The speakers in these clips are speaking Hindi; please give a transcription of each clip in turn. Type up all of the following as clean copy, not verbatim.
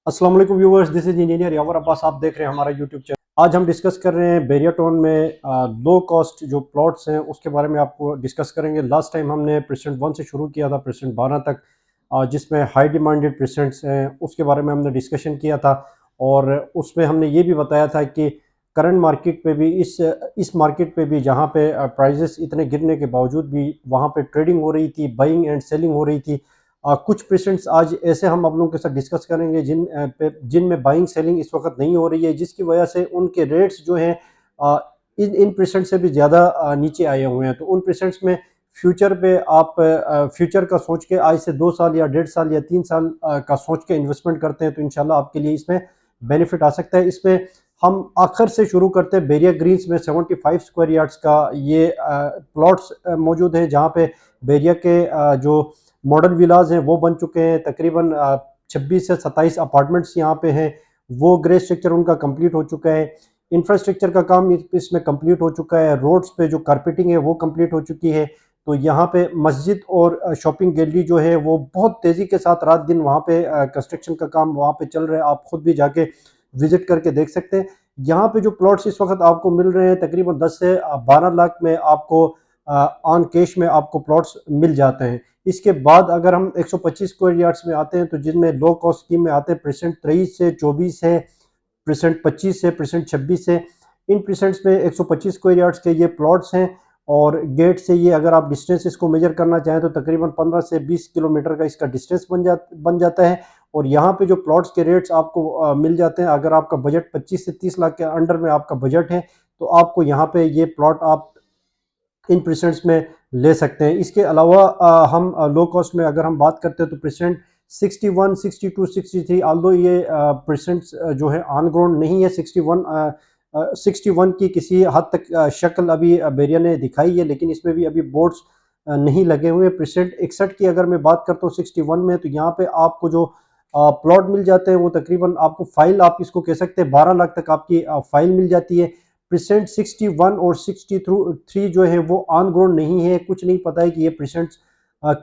अस्सलाम वालेकुम व्यूवर्स, दिस इज इंजीनियर यावर अब्बास। आप देख रहे हैं हमारा यूट्यूब चैनल। आज हम डिस्कस कर रहे हैं बैरिया टाउन में लो कॉस्ट जो प्लॉट्स हैं उसके बारे में आपको डिस्कस करेंगे। लास्ट टाइम हमने प्रेसिडेंट 1 से शुरू किया था प्रेसिडेंट 12 तक, जिसमें हाई डिमांडेड प्रेसिडेंट्स हैं उसके बारे में हमने डिस्कशन किया था। और उसमें हमने ये भी बताया था कि करंट मार्केट पे भी इस मार्केट पे भी जहाँ पे प्राइजेस इतने गिरने के बावजूद भी वहाँ पे ट्रेडिंग हो रही थी, बाइंग एंड सेलिंग हो रही थी। कुछ पेशेंट्स आज ऐसे हम आप लोगों के साथ डिस्कस करेंगे जिनमें बाइंग सेलिंग इस वक्त नहीं हो रही है, जिसकी वजह से उनके रेट्स जो हैं अ, इन इन पेशेंट से भी ज़्यादा नीचे आए हुए हैं। तो उन पेशेंट्स में फ्यूचर पे आप फ्यूचर का सोच के आज से 2 साल या 1.5 साल या 3 साल का सोच के इन्वेस्टमेंट करते हैं तो इंशाल्लाह आपके लिए इसमें बेनिफिट आ सकता है। इसमें हम आखिर से शुरू करते हैं। बैरिया ग्रीन्स में 75 स्क्वायर यार्ड्स का ये प्लॉट्स मौजूद है, जहाँ पे बैरिया के जो मॉडर्न विलाज हैं वो बन चुके हैं। तकरीबन 26 से 27 अपार्टमेंट्स यहाँ पे हैं। वो ग्रे स्ट्रक्चर उनका कंप्लीट हो चुका है। इंफ्रास्ट्रक्चर का काम इसमें कंप्लीट हो चुका है। रोड्स पे जो कारपेटिंग है वो कंप्लीट हो चुकी है। तो यहाँ पे मस्जिद और शॉपिंग गैलरी जो है वो बहुत तेज़ी के साथ रात दिन वहाँ पे कंस्ट्रक्शन का काम वहाँ पे चल रहा है। आप खुद भी जाके विजिट करके देख सकते हैं। यहाँ पे जो प्लॉट्स इस वक्त आपको मिल रहे हैं तकरीबन 10 से 12 लाख में आपको ऑन कैश में आपको प्लॉट्स मिल जाते हैं। इसके बाद अगर हम 125 स्क्वायर यार्ड्स में आते हैं तो जिनमें लो कॉस्ट स्कीम में आते हैं प्रेसेंट 23 से 24 है, प्रेसेंट 25 है, प्रेसेंट 26 है। इन प्रेसेंट्स में 125 स्क्वायर यार्ड्स के ये प्लॉट्स हैं। और गेट से ये अगर आप डिस्टेंस इसको मेजर करना चाहें तो तकरीबन 15 से 20 किलोमीटर का इसका डिस्टेंस बन जाता है। और यहाँ पे जो प्लॉट्स के रेट्स आपको मिल जाते हैं, अगर आपका बजट 25 से 30 लाख के अंडर में आपका बजट है तो आपको यहाँ पे ये प्लॉट आप इन प्रेसिडेंट्स में ले सकते हैं। इसके अलावा हम लो कॉस्ट में अगर हम बात करते हैं तो प्रेसिडेंट 61, 62, 63, आल्दो ये प्रेसिडेंट्स जो है ऑन ग्राउंड नहीं है। 61 की किसी हद तक शक्ल अभी बैरिया ने दिखाई है, लेकिन इसमें भी अभी बोर्ड्स नहीं लगे हुए हैं। प्रेसिडेंट 61 की अगर मैं बात करता हूँ 61 में, तो यहाँ पे आपको जो प्लॉट मिल जाते हैं वो तकरीबन आपको फाइल आप इसको कह सकते हैं 12 लाख तक आपकी फाइल मिल जाती है। परसेंट 61 और 63 जो है वो ऑन ग्राउंड नहीं है। कुछ नहीं पता है कि ये परसेंट्स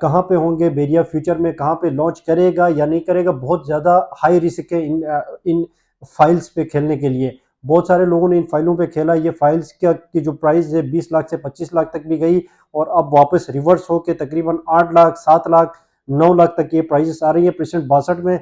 कहाँ पे होंगे। बैरिया फ्यूचर में कहाँ पे लॉन्च करेगा या नहीं करेगा। बहुत ज़्यादा हाई रिस्क है इन फाइल्स पे खेलने के लिए। बहुत सारे लोगों ने इन फाइलों पे खेला। ये फाइल्स की जो प्राइस है 20 लाख से 25 लाख तक भी गई और अब वापस रिवर्स होकर तकरीबन 8 लाख, 7 लाख, 9 लाख तक ये प्राइजेस आ रही है। परसेंट 62 में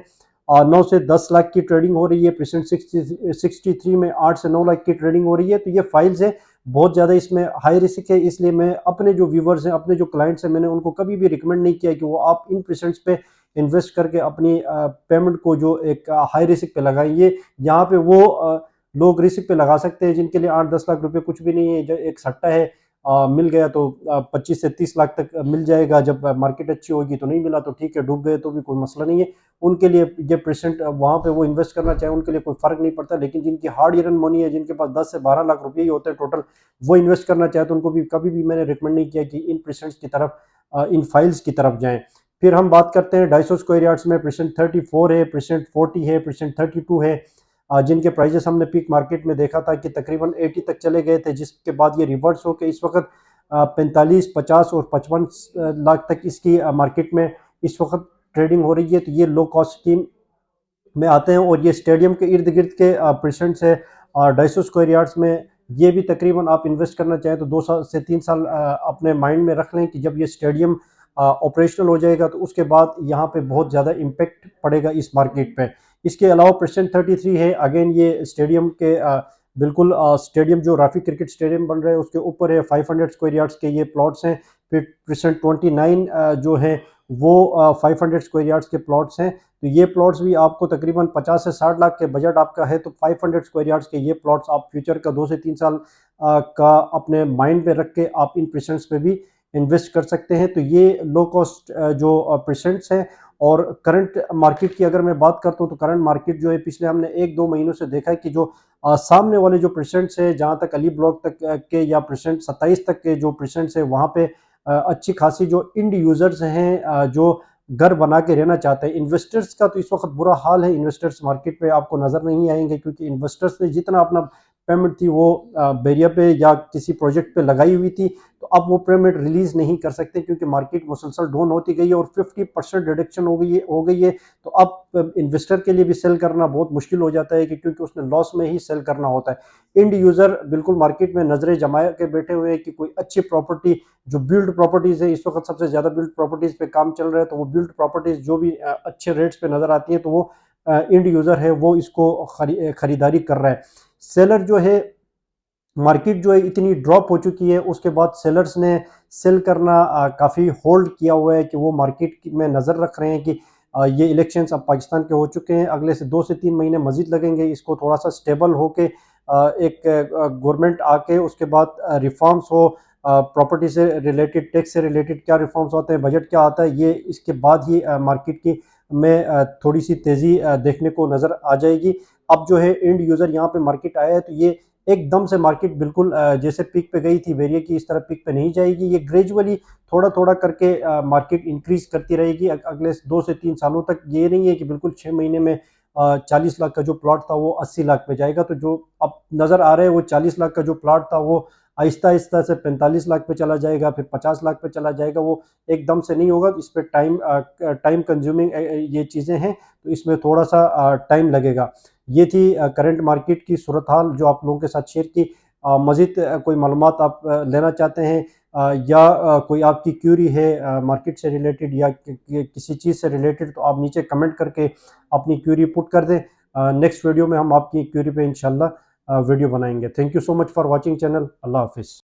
9 से 10 लाख की ट्रेडिंग हो रही है। परसेंट 63 में 8 से 9 लाख की ट्रेडिंग हो रही है। तो ये फाइल्स है बहुत ज़्यादा, इसमें हाई रिस्क है। इसलिए मैं अपने जो व्यूवर्स हैं, अपने जो क्लाइंट्स हैं, मैंने उनको कभी भी रिकमेंड नहीं किया कि वो आप इन परसेंट्स पे इन्वेस्ट करके अपनी पेमेंट को जो एक हाई रिस्क पे लगाइए। यहाँ पे वो लोग रिस्क पे लगा सकते हैं जिनके लिए 8-10 लाख रुपए कुछ भी नहीं है। जो एक सट्टा है, मिल गया तो 25 से 30 लाख तक मिल जाएगा। जब मार्केट अच्छी होगी तो नहीं मिला तो ठीक है, डूब गए तो भी कोई मसला नहीं है। उनके लिए ये परसेंट वहाँ पे वो इन्वेस्ट करना चाहे उनके लिए कोई फ़र्क नहीं पड़ता। लेकिन जिनकी हार्ड अर्न मनी है, जिनके पास 10 से 12 लाख रुपए ही होते हैं टोटल, वो इन्वेस्ट करना चाहे तो उनको भी कभी भी मैंने रिकमेंड नहीं किया कि इन परसेंट्स की तरफ, इन फाइल्स की तरफ जाएं। फिर हम बात करते हैं 250 स्क्वायर यार्ड्स में परसेंट 34 है, परसेंट 40 है, परसेंट 32 है। जिनके प्राइजेस हमने पीक मार्केट में देखा था कि तकरीबन 80 तक चले गए थे, जिसके बाद ये रिवर्स होकर इस वक्त 45, 50 और 55 लाख तक इसकी मार्केट में इस वक्त ट्रेडिंग हो रही है। तो ये लो कॉस्ट स्कीम में आते हैं। और ये स्टेडियम के इर्द गिर्द के परसेंट्स है 250 स्क्वायर यार्ड्स में। ये भी तकरीबन आप इन्वेस्ट करना चाहें तो 2 साल से 3 साल अपने माइंड में रख लें कि जब ये स्टेडियम ऑपरेशनल हो जाएगा तो उसके बाद यहाँ पे बहुत ज़्यादा इम्पेक्ट पड़ेगा इस मार्केट पे। इसके अलावा परसेंट 33 है। अगेन ये स्टेडियम के बिल्कुल स्टेडियम जो राफी क्रिकेट स्टेडियम बन रहा है उसके ऊपर है। 500 स्क्वायर यार्ड्स के ये प्लॉट्स हैं। फिर परसेंट 29 जो है वो 500 स्क्वायर यार्ड्स के प्लॉट्स हैं। तो ये प्लॉट्स भी आपको तकरीबन 50 से 60 लाख के बजट आपका है तो 500 स्क्वायर यार्ड्स के ये प्लॉट्स आप फ्यूचर का 2 से 3 साल का अपने माइंड में रख के आप इन परसेंट्स पे भी इन्वेस्ट कर सकते हैं। तो ये लो कॉस्ट जो परसेंट्स हैं। और करंट मार्केट की अगर मैं बात करता हूँ तो करंट मार्केट जो है पिछले हमने 1-2 महीनों से देखा है कि जो सामने वाले जो परसेंट्स है, जहाँ तक अली ब्लॉक तक के या परसेंट 27 तक के जो परसेंट्स है वहाँ पे अच्छी खासी जो इंड यूजर्स हैं, जो घर बना के रहना चाहते हैं। इन्वेस्टर्स का तो इस वक्त बुरा हाल है। इन्वेस्टर्स मार्केट पे आपको नज़र नहीं आएंगे क्योंकि इन्वेस्टर्स ने जितना अपना पेमेंट थी वो बैरिया पे या किसी प्रोजेक्ट पे लगाई हुई थी। तो अब वो पेमेंट रिलीज नहीं कर सकते क्योंकि मार्केट मुसलसल डाउन होती गई है और 50% रिडक्शन हो गई है। तो अब इन्वेस्टर के लिए भी सेल करना बहुत मुश्किल हो जाता है कि क्योंकि उसने लॉस में ही सेल करना होता है। इंड यूजर बिल्कुल मार्केट में नजरें जमा के बैठे हुए हैं कि कोई अच्छी प्रॉपर्टी, जो बिल्ड प्रॉपर्टीज है, इस वक्त सबसे ज्यादा बिल्ड प्रॉपर्टीज पे काम चल रहा है, तो वो बिल्ड प्रॉपर्टीज जो भी अच्छे रेट्स पे नजर आती है तो वो इंड यूजर है वो इसको खरीदारी कर रहा है। सेलर जो है, मार्केट जो है इतनी ड्रॉप हो चुकी है, उसके बाद सेलर्स ने सेल करना काफ़ी होल्ड किया हुआ है कि वो मार्केट में नज़र रख रहे हैं कि ये इलेक्शंस अब पाकिस्तान के हो चुके हैं, अगले से 2 से 3 महीने मजीद लगेंगे इसको थोड़ा सा स्टेबल होके एक गवर्नमेंट आके उसके बाद रिफॉर्म्स हो, प्रॉपर्टी से रिलेटेड, टैक्स से रिलेटेड क्या रिफॉर्म्स होते हैं, बजट क्या आता है, ये इसके बाद ही मार्केट की में थोड़ी सी तेज़ी देखने को नज़र आ जाएगी। अब जो है एंड यूज़र यहाँ पे मार्केट आया है तो ये एकदम से मार्केट बिल्कुल जैसे पीक पे गई थी वेरिया की, इस तरह पीक पे नहीं जाएगी। ये ग्रेजुअली थोड़ा थोड़ा करके मार्केट इंक्रीज करती रहेगी अगले 2 से 3 सालों तक। ये नहीं है कि बिल्कुल 6 महीने में 40 लाख का जो प्लॉट था वो 80 लाख पे जाएगा। तो जो अब नजर आ रहा है वो 40 लाख का जो प्लॉट था वो आहिस्ता आहिस्ता से 45 लाख पे चला जाएगा, फिर 50 लाख पे चला जाएगा। वो एकदम से नहीं होगा, इस पर टाइम कंज्यूमिंग ये चीज़ें हैं, तो इसमें थोड़ा सा टाइम लगेगा। ये थी करंट मार्केट की सूरत हाल जो आप लोगों के साथ शेयर की। मज़ीद कोई मालूमात आप लेना चाहते हैं या कोई आपकी क्यूरी है मार्केट से रिलेटेड या किसी चीज़ से रिलेटेड, तो आप नीचे कमेंट करके अपनी क्यूरी पुट कर दें। नेक्स्ट वीडियो में हम आपकी क्यूरी पे इंशाल्लाह वीडियो बनाएंगे। Thank you so much for watching channel. अल्लाह हाफिज़।